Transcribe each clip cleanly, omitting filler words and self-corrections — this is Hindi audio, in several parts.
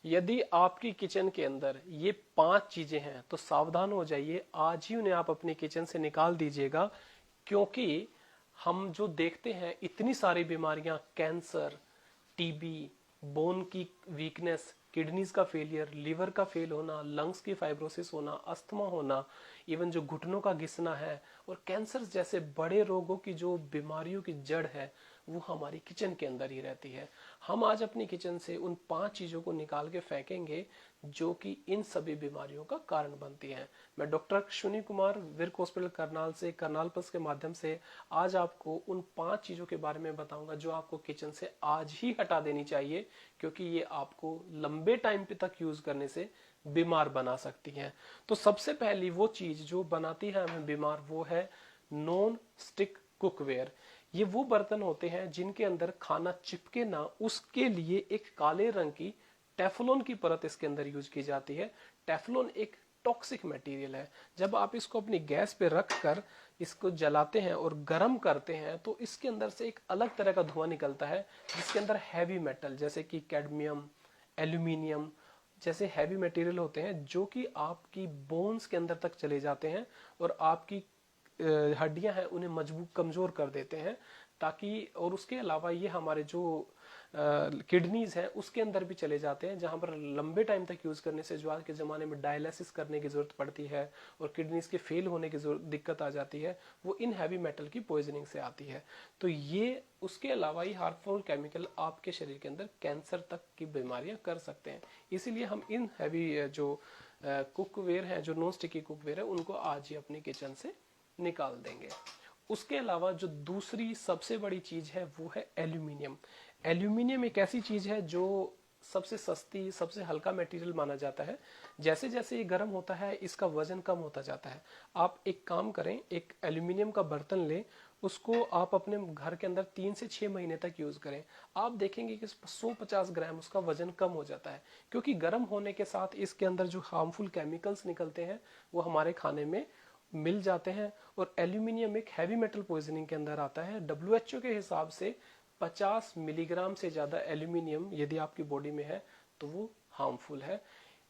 यदि आपकी किचन के अंदर ये 5 चीजें हैं तो सावधान हो जाइए, आज ही उन्हें आप अपनी किचन से निकाल दीजिएगा। क्योंकि हम जो देखते हैं इतनी सारी बीमारियां, कैंसर, टीबी, बोन की वीकनेस, किडनीज का फेलियर, लिवर का फेल होना, लंग्स की फाइब्रोसिस होना, अस्थमा होना, इवन जो घुटनों का घिसना है और कैंसर जैसे बड़े रोगों की जो बीमारियों की जड़ है वो हमारी किचन के अंदर ही रहती है। हम आज अपनी किचन से उन 5 चीजों को निकाल के फेंकेंगे जो कि इन सभी बीमारियों का कारण बनती हैं। मैं डॉक्टर अश्विनी कुमार, विर्क हॉस्पिटल करनाल से, करनाल प्लस के माध्यम से आज आपको उन 5 चीजों के बारे में बताऊंगा जो आपको किचन से आज ही हटा देनी चाहिए, क्योंकि ये आपको लंबे टाइम पे तक यूज करने से बीमार बना सकती हैं। तो सबसे पहली वो चीज जो बनाती है हमें बीमार, वो है नॉन स्टिक कुकवेयर। ये वो बर्तन होते हैं जिनके अंदर खाना चिपके ना, उसके लिए एक काले रंग की टेफ्लॉन की परत इसके अंदर यूज की जाती है। टेफ्लॉन एक टॉक्सिक मटेरियल है। जब आप इसको अपनी गैस पे रख कर इसको जलाते हैं और गर्म करते हैं तो इसके अंदर से एक अलग तरह का धुआं निकलता है, जिसके अंदर हैवी मेटल जैसे कि कैडमियम, एल्यूमिनियम जैसे हैवी मटेरियल होते हैं जो कि आपकी बोन्स के अंदर तक चले जाते हैं और आपकी हड्डियां हैं उन्हें मजबूत कमजोर कर देते हैं। ताकि और उसके अलावा ये हमारे जो किडनीज है उसके अंदर भी चले जाते हैं, जहां पर लंबे टाइम तक यूज करने से जो आज के जमाने में डायलिसिस करने की जरूरत पड़ती है और किडनीज के फेल होने की दिक्कत आ जाती है, वो इन हैवी मेटल की पॉइजनिंग से आती है। तो ये उसके अलावा ये हार्मफुल केमिकल आपके शरीर के अंदर कैंसर तक की बीमारियां कर सकते हैं। इसीलिए हम इन हैवी जो कुकवेयर है, जो नॉन स्टिकी कुकवेयर है, उनको आज ही अपनी किचन से निकाल देंगे। उसके अलावा जो दूसरी सबसे बड़ी चीज है वो है एल्यूमिनियम। एल्यूमिनियम एक ऐसी चीज है जो सबसे सस्ती, सबसे हल्का मटेरियल माना जाता है। जैसे जैसे ये गर्म होता है इसका वजन कम होता जाता है। आप एक काम करें, एक एल्यूमिनियम का बर्तन लें, उसको आप अपने घर के अंदर 3 से 6 महीने तक यूज करें। आप देखेंगे कि 150 ग्राम उसका वजन कम हो जाता है, क्योंकि गर्म होने के साथ इसके अंदर जो हार्मफुल केमिकल्स निकलते हैं वो हमारे खाने में मिल जाते हैं। और एल्यूमिनियम एक हैवी मेटल पॉइजनिंग के अंदर आता है। डब्ल्यूएचओ के हिसाब से 50 मिलीग्राम से ज्यादा एल्यूमिनियम यदि आपकी बॉडी में है तो वो हार्मफुल है।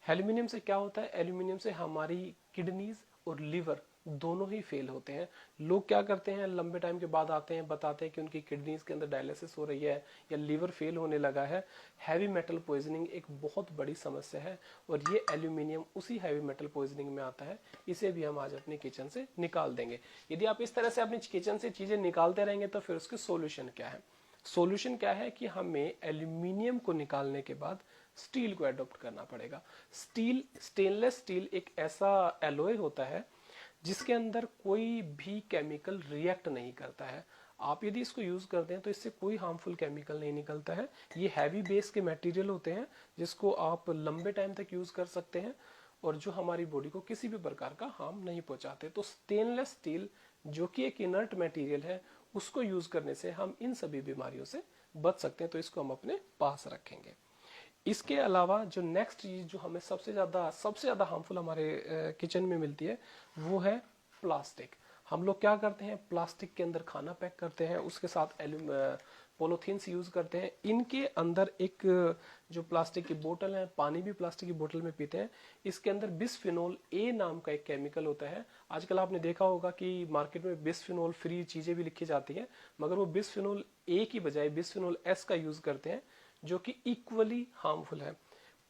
एल्यूमिनियम से क्या होता है, एल्यूमिनियम से हमारी किडनीज और लिवर दोनों ही फेल होते हैं। लोग क्या करते हैं, लंबे टाइम के बाद आते हैं, बताते हैं कि उनकी किडनीज के अंदर डायलिसिस हो रही है या लिवर फेल होने लगा है। हैवी मेटल पॉइजनिंग एक बहुत बड़ी समस्या है और ये एल्यूमिनियम उसी हैवी मेटल पॉइजनिंग में आता है। इसे भी हम आज अपनी किचन से निकाल देंगे। यदि आप इस तरह से अपनी किचन से चीजें निकालते रहेंगे तो फिर उसके सोल्यूशन क्या है? सॉल्यूशन क्या है कि हमें एल्यूमिनियम को निकालने के बाद स्टील को एडॉप्ट करना पड़ेगा। स्टील, स्टेनलेस स्टील एक ऐसा एलॉय होता है जिसके अंदर कोई भी केमिकल रिएक्ट नहीं करता है। आप यदि इसको यूज करते हैं तो इससे कोई हार्मफुल केमिकल नहीं निकलता है। ये हैवी बेस के मटेरियल होते हैं जिसको आप लंबे टाइम तक यूज कर सकते हैं और जो हमारी बॉडी को किसी भी प्रकार का हार्म नहीं पहुंचाते। तो स्टेनलेस स्टील जो कि एक इनर्ट मटेरियल है, उसको यूज करने से हम इन सभी बीमारियों से बच सकते हैं। तो इसको हम अपने पास रखेंगे। इसके अलावा जो नेक्स्ट चीज जो हमें सबसे ज्यादा हार्मफुल हमारे किचन में मिलती है वो है प्लास्टिक। हम लोग क्या करते हैं, प्लास्टिक के अंदर खाना पैक करते हैं, उसके साथ पॉलिथीन्स यूज करते हैं। इनके अंदर एक जो प्लास्टिक की बोतल है, पानी भी प्लास्टिक की बोतल में पीते हैं, इसके अंदर बिस्फिनोल ए नाम का एक केमिकल होता है। आजकल आपने देखा होगा कि मार्केट में बिस्फिनोल फ्री चीजें भी लिखी जाती हैं, मगर वो बिस्फिनोल ए की बजाय बिस्फिनोल एस का यूज करते हैं, जो कि इक्वली हार्मफुल है।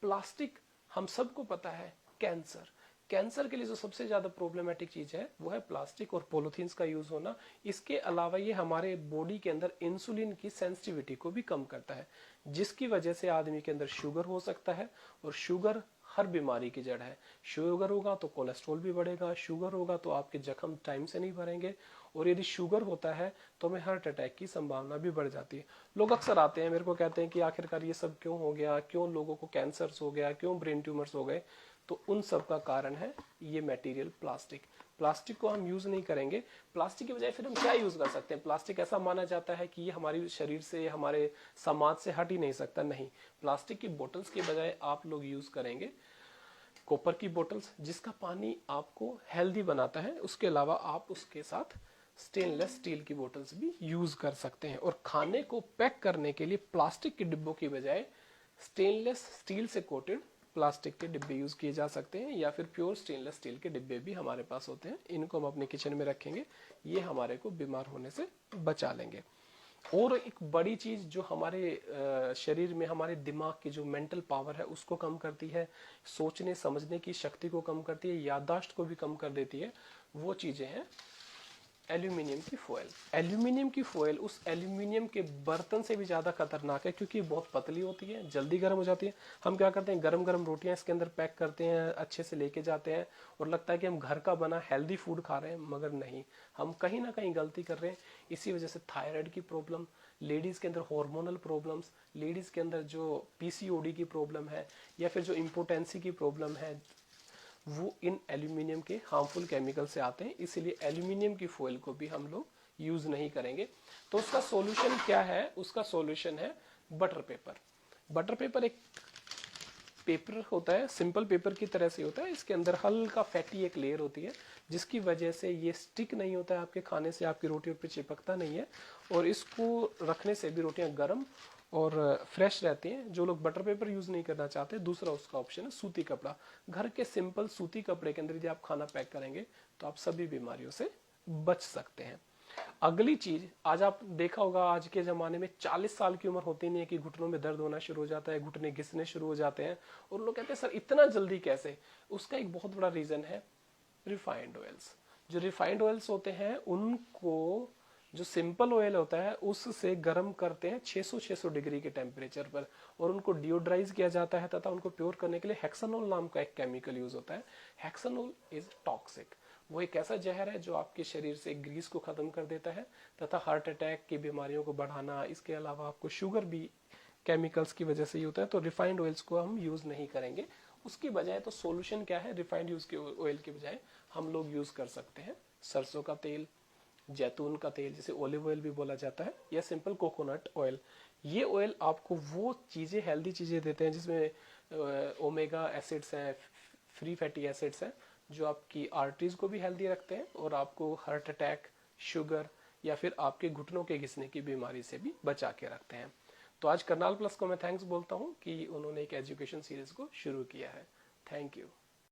प्लास्टिक हम सबको पता है, कैंसर, कैंसर के लिए जो सबसे ज्यादा प्रॉब्लमेटिक चीज है वो है प्लास्टिक और पॉलिथीन्स का यूज होना। इसके अलावा ये हमारे बॉडी के अंदर इंसुलिन की सेंसिटिविटी को भी कम करता है, जिसकी वजह से आदमी के अंदर शुगर हो सकता है। और शुगर हर बीमारी की जड़ है। शुगर होगा तो कोलेस्ट्रॉल भी बढ़ेगा, शुगर होगा तो आपके जख्म टाइम से नहीं भरेंगे, और यदि शुगर होता है तो हमें हार्ट अटैक की संभावना भी बढ़ जाती है। लोग अक्सर आते हैं मेरे को, कहते हैं कि आखिरकार ये सब क्यों हो गया, क्यों लोगों को कैंसर्स हो गया, क्यों ब्रेन ट्यूमर्स हो गए। तो उन सब का कारण है ये मटेरियल प्लास्टिक। प्लास्टिक को हम यूज नहीं करेंगे, प्लास्टिक की बजाय फिर हम क्या यूज कर सकते हैं? प्लास्टिक ऐसा माना जाता है कि ये हमारे शरीर से, हमारे समाज से हट ही नहीं सकता। नहीं, प्लास्टिक की बोतल्स के बजाय आप लोग यूज करेंगे कॉपर की बोतल्स, जिसका पानी आपको हेल्दी बनाता है। उसके अलावा आप उसके साथ स्टेनलेस स्टील की बोतल्स भी यूज कर सकते हैं। और खाने को पैक करने के लिए प्लास्टिक के डिब्बों की बजाय स्टेनलेस स्टील से कोटेड प्लास्टिक के डिब्बे यूज किए जा सकते हैं, या फिर प्योर स्टेनलेस स्टील के डिब्बे भी हमारे पास होते हैं। इनको हम अपने किचन में रखेंगे, ये हमारे को बीमार होने से बचा लेंगे। और एक बड़ी चीज जो हमारे शरीर में हमारे दिमाग की जो मेंटल पावर है उसको कम करती है, सोचने समझने की शक्ति को कम करती है, याददाश्त को भी कम कर देती है, वो चीजें हैं एल्यूमिनियम की फॉयल। एल्यूमिनियम की फॉयल उस एल्यूमिनियम के बर्तन से भी ज्यादा खतरनाक है, क्योंकि बहुत पतली होती है, जल्दी गर्म हो जाती है। हम क्या करते हैं, गरम गरम रोटियां इसके अंदर पैक करते हैं, अच्छे से लेके जाते हैं, और लगता है कि हम घर का बना हेल्दी फूड खा रहे हैं, मगर नहीं, हम कहीं ना कहीं गलती कर रहे हैं। इसी वजह से थायराइड की प्रॉब्लम, लेडीज के अंदर हार्मोनल प्रॉब्लम्स, लेडीज के अंदर जो पीसीओडी की प्रॉब्लम है, या फिर जो इम्पोटेंसी की प्रॉब्लम है, वो इन एल्यूमिनियम के हार्मफुल केमिकल से आते हैं। इसीलिए एल्यूमिनियम की फॉयल को भी हम लोग यूज नहीं करेंगे। तो उसका सॉल्यूशन क्या है? उसका सॉल्यूशन है बटर पेपर। बटर पेपर एक पेपर होता है, सिंपल पेपर की तरह से होता है, इसके अंदर हल्का फैटी एक लेयर होती है, जिसकी वजह से ये स्टिक नहीं होता है आपके खाने से, आपकी रोटियों पे चिपकता नहीं है, और इसको रखने से भी रोटियां गर्म और फ्रेश रहती हैं। जो लोग बटर पेपर यूज नहीं करना चाहते, दूसरा उसका ऑप्शन है सूती कपड़ा। घर के सिंपल सूती कपड़े के अंदर यदि आप खाना पैक करेंगे तो आप सभी बीमारियों से बच सकते हैं। अगली चीज, आज आप देखा होगा आज के जमाने में 40 साल की उम्र होती नहीं है कि घुटनों में दर्द होना शुरू हो जाता है, घुटने घिसने शुरू हो जाते हैं, और लोग कहते हैं सर इतना जल्दी कैसे? उसका एक बहुत बड़ा रीजन है रिफाइंड ऑयल्स। जो रिफाइंड ऑयल्स होते हैं उनको, जो सिंपल ऑयल होता है उससे गर्म करते हैं 600 डिग्री के टेम्परेचर पर, और उनको डिओड्राइज किया जाता है, तथा उनको प्योर करने के लिए हेक्सानोल नाम का एक केमिकल यूज होता है। हेक्सानोल इज टॉक्सिक। वो एक ऐसा जहर है जो आपके शरीर से ग्रीस को खत्म कर देता है, तथा हार्ट अटैक की बीमारियों को बढ़ाना, इसके अलावा आपको शुगर भी केमिकल्स की वजह से ही होता है। तो रिफाइंड ऑयल्स को हम यूज नहीं करेंगे। उसकी बजाय तो सोल्यूशन क्या है, रिफाइंड यूज के ऑयल के बजाय हम लोग यूज कर सकते हैं सरसों का तेल, जैतून का तेल जिसे ऑलिव ऑयल भी बोला जाता है, या सिंपल कोकोनट ऑयल। ये ऑयल आपको वो चीजें, हेल्दी चीजें देते हैं जिसमें ओमेगा एसिड्स हैं, फ्री फैटी एसिड्स हैं, जो आपकी आर्टरीज को भी हेल्दी रखते हैं, और आपको हार्ट अटैक, शुगर, या फिर आपके घुटनों के घिसने की बीमारी से भी बचा के रखते हैं। तो आज करनाल प्लस को मैं थैंक्स बोलता हूँ कि उन्होंने एक एजुकेशन सीरीज को शुरू किया है। Thank you.